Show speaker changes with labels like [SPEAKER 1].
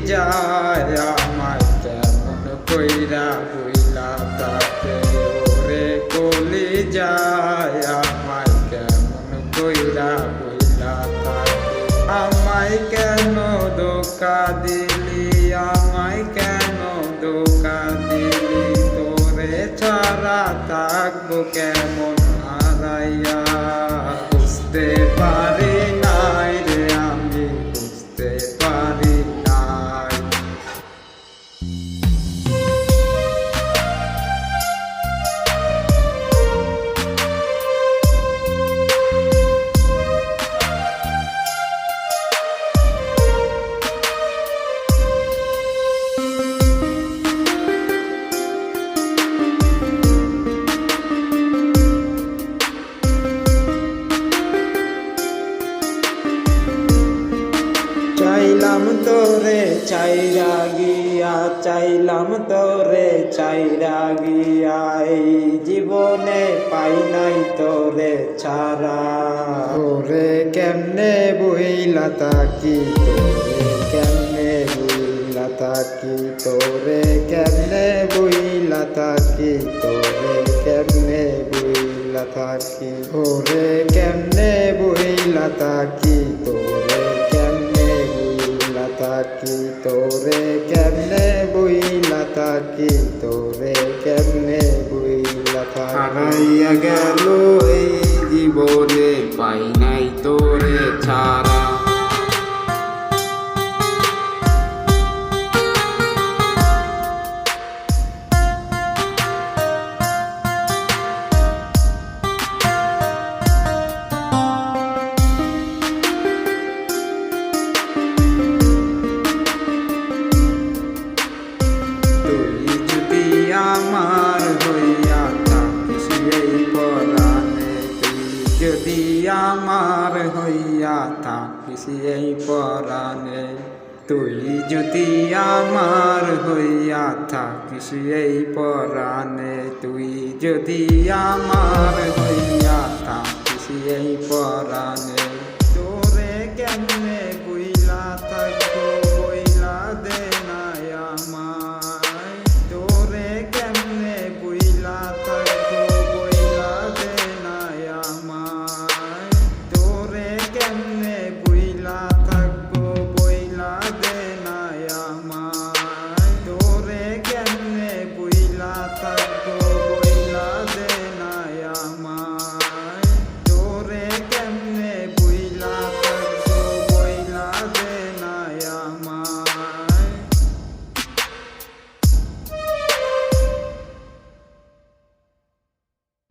[SPEAKER 1] যায় আমায় কেমন কইরা বুইলা তাকে, ওরে কলি যায় আমায় কেমন কইরা বুইলা তাকে। আমায় কেন ধোঁকা দিলি, আমায় কেন ধোঁকা দিলি, তোরে ছাড়া থাকবো কেমন হারাইয়া। বুঝতে পারি নাই রে আমি, বুঝতে পারি নাই। চাইলাম তোরে চাইরা গিয়া, চাইলাম তোরে চাইরা গিয়া, এই জীবনে পাই নাই তোরে ছাড়া। ওরে কেমনে বুইলা তাকি, তোরে কেমনে বুইলা তাকি, তোরে কেমনে বুইলা তাকি, তোরে কেমনে বুইলা তাকি। ওরে কেমনে বুইলা তাকি, তোরে তাকি, তোরে কেমনে বুইলা তাকি, তোরে কেমনে বুইলা তাকি। হারাইয়া গেল এই জীবনে পাই নাই তোরে ছাড়া। আমার হইয়া থাকিস এই পরাণে, তুই যদি আমার হইয়া থাকিস এই পরাণে, তুই যদি আমার হইয়া থাকিস এই পরাণে, তুই যদি আমার হইয়া থাকিস এই পরাণে।